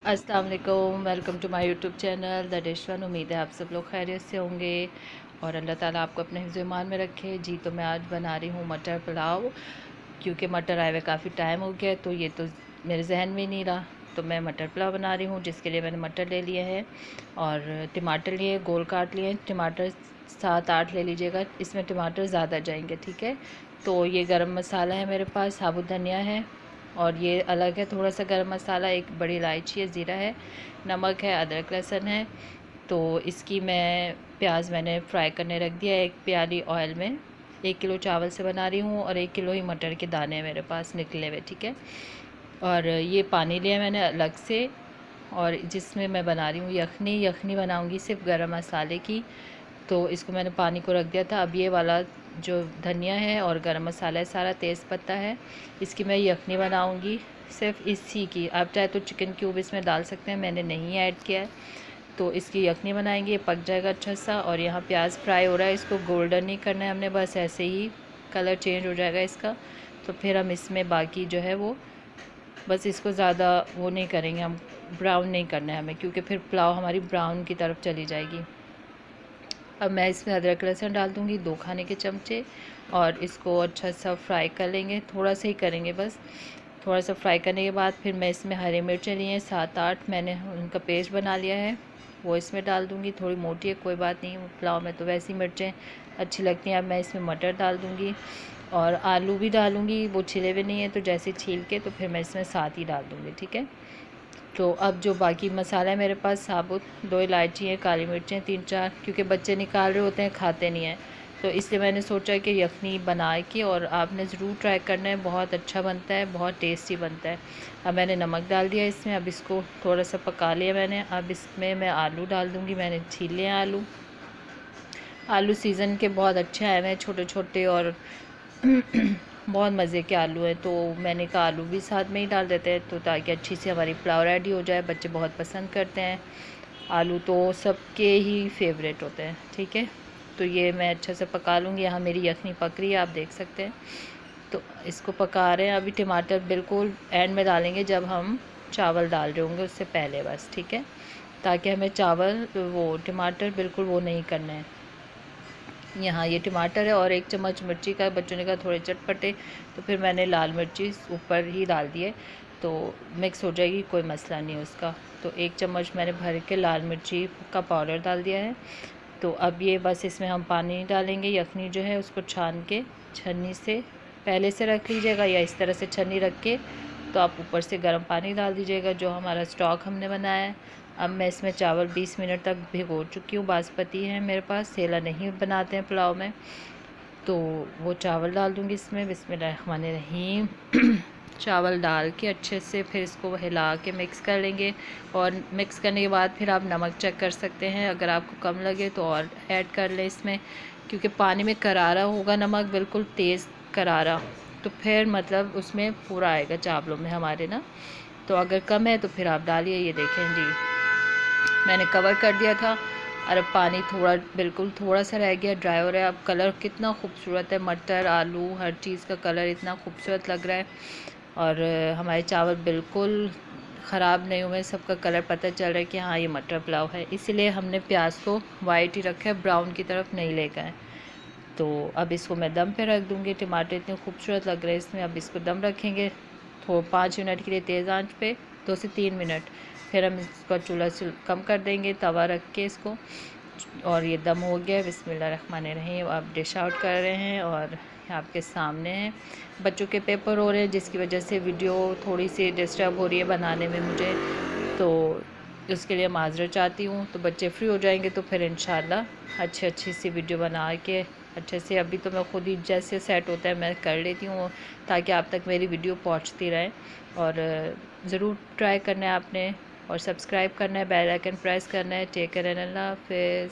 अस्सलाम वालेकुम, welcome to my YouTube channel the dish one. उम्मीद है आप सब लोग खैरियत से होंगे और अल्लाह ताला आपको अपने हिफ्ज़ ईमान में रखे। जी तो मैं आज बना रही हूँ मटर पुलाव, क्योंकि मटर आए हुए काफ़ी टाइम हो गया तो ये तो मेरे जहन में नहीं रहा, तो मैं मटर पुलाव बना रही हूँ जिसके लिए मैंने मटर ले लिए हैं और टमाटर लिए, गोल काट लिए। टमाटर 7-8 ले लीजिएगा, इसमें टमाटर ज़्यादा जाएंगे, ठीक है। तो ये गरम मसाला है मेरे पास, साबुत धनिया है और ये अलग है थोड़ा सा गरम मसाला, एक बड़ी इलायची है, ज़ीरा है, नमक है, अदरक लहसुन है। तो इसकी प्याज मैंने फ्राई करने रख दिया है एक प्याली ऑयल में। 1 किलो चावल से बना रही हूँ और 1 किलो ही मटर के दाने मेरे पास निकले हुए, ठीक है। और ये पानी लिया मैंने अलग से, और जिसमें मैं बना रही हूँ यखनी। यखनी बनाऊँगी सिर्फ गरम मसाले की, तो इसको मैंने पानी को रख दिया था। अब ये वाला जो धनिया है और गरम मसाला है सारा, तेज़पत्ता है, इसकी मैं यखनी बनाऊंगी सिर्फ इसी की। आप चाहे तो चिकन क्यूब इसमें डाल सकते हैं, मैंने नहीं ऐड किया है। तो इसकी यखनी बनाएंगे, ये पक जाएगा अच्छा सा। और यहाँ प्याज फ्राई हो रहा है, इसको गोल्डन नहीं करना है हमने, बस ऐसे ही कलर चेंज हो जाएगा इसका। तो फिर हम इसमें बाकी जो है वो बस इसको ज़्यादा वो नहीं करेंगे, हम ब्राउन नहीं करना है हमें, क्योंकि फिर पुलाव हमारी ब्राउन की तरफ चली जाएगी। अब मैं इसमें अदरक लहसुन डाल दूँगी 2 खाने के चमचे और इसको अच्छा सा फ्राई कर लेंगे, थोड़ा सा ही करेंगे बस। थोड़ा सा फ्राई करने के बाद फिर मैं इसमें हरी मिर्चें ली हैं 7-8, मैंने उनका पेस्ट बना लिया है, वो इसमें डाल दूँगी। थोड़ी मोटी है, कोई बात नहीं, पुलाव में तो वैसी मिर्चें अच्छी लगती हैं। अब मैं इसमें मटर डाल दूँगी और आलू भी डालूँगी, वो छिले हुए नहीं है तो जैसे छील के तो फिर मैं इसमें साथ ही डाल दूँगी, ठीक है। तो अब जो बाकी मसाला है मेरे पास, साबुत 2 इलायची है, काली मिर्चें 3-4, क्योंकि बच्चे निकाल रहे होते हैं, खाते नहीं हैं, तो इसलिए मैंने सोचा कि यखनी बना के, और आपने ज़रूर ट्राई करना है, बहुत अच्छा बनता है, बहुत टेस्टी बनता है। अब मैंने नमक डाल दिया इसमें, अब इसको थोड़ा सा पका लिया मैंने। अब इसमें मैं आलू डाल दूँगी, मैंने छील लिए आलू। आलू सीज़न के बहुत अच्छे आए हुए हैं, छोटे छोटे, और बहुत मज़े के आलू हैं, तो मैंने कहा आलू भी साथ में ही डाल देते हैं, तो ताकि अच्छी सी हमारी पुलाव रेडी हो जाए। बच्चे बहुत पसंद करते हैं आलू, तो सबके ही फेवरेट होते हैं, ठीक है। तो ये मैं अच्छा से पका लूँगी। यहाँ मेरी यखनी पक रही है, आप देख सकते हैं। तो इसको पका रहे हैं। अभी टमाटर बिल्कुल एंड में डालेंगे, जब हम चावल डाल रहे होंगे, उससे पहले बस, ठीक है, ताकि हमें चावल वो टमाटर बिल्कुल वो नहीं करना है। यहाँ ये टमाटर है और 1 चम्मच मिर्ची का, बच्चों ने कहा थोड़े चटपटे, तो फिर मैंने लाल मिर्ची ऊपर ही डाल दिए, तो मिक्स हो जाएगी, कोई मसला नहीं उसका। तो 1 चम्मच मैंने भर के लाल मिर्ची का पाउडर डाल दिया है। तो अब ये बस इसमें हम पानी डालेंगे। यखनी जो है उसको छान के छन्नी से पहले से रख लीजिएगा, या इस तरह से छन्नी रख के तो आप ऊपर से गर्म पानी डाल दीजिएगा जो हमारा स्टॉक हमने बनाया है। अब मैं इसमें चावल 20 मिनट तक भिगो चुकी हूँ, बासमती है मेरे पास, सेला नहीं बनाते हैं पुलाव में, तो वो चावल डाल दूँगी इसमें। बिस्मिल्लाहिर्रहमानिर्रहीम। चावल डाल के अच्छे से फिर इसको हिला के मिक्स कर लेंगे, और मिक्स करने के बाद फिर आप नमक चेक कर सकते हैं, अगर आपको कम लगे तो और ऐड कर लें इसमें, क्योंकि पानी में करारा होगा नमक, बिल्कुल तेज़ करारा, तो फिर मतलब उसमें पूरा आएगा चावलों में हमारे ना। तो अगर कम है तो फिर आप डालिए। ये देखें जी, मैंने कवर कर दिया था और अब पानी थोड़ा, बिल्कुल थोड़ा सा रह गया, ड्राई हो रहा है। अब कलर कितना खूबसूरत है, मटर आलू हर चीज़ का कलर इतना खूबसूरत लग रहा है, और हमारे चावल बिल्कुल ख़राब नहीं हुए, सबका कलर पता चल रहा है कि हाँ ये मटर पुलाव है। इसीलिए हमने प्याज को वाइट ही रखा है, ब्राउन की तरफ नहीं ले गए। तो अब इसको मैं दम पे रख दूँगी। टमाटर इतने खूबसूरत लग रहे हैं इसमें, अब इसको दम रखेंगे तो 5 मिनट के लिए तेज़ आंच पे, 2 से 3 मिनट। फिर हम इसका चूल्हा कम कर देंगे, तवा रख के इसको, और ये दम हो गया। बिस्मिल्लाहिर्रहमानिर्रहीम। अब डिश आउट कर रहे हैं और आपके सामने हैं। बच्चों के पेपर हो रहे हैं, जिसकी वजह से वीडियो थोड़ी सी डिस्टर्ब हो रही है बनाने में मुझे, तो उसके लिए माज़रत चाहती हूँ। तो बच्चे फ्री हो जाएंगे तो फिर इंशाल्लाह अच्छी सी वीडियो बना के अच्छे से, अभी तो मैं खुद ही जैसे सेट होता है मैं कर लेती हूँ, ताकि आप तक मेरी वीडियो पहुँचती रहे। और ज़रूर ट्राई करना है आपने, और सब्सक्राइब करना है, बेल आइकन प्रेस करना है। टेक केयर एंड अल्लाह हाफ़िज़।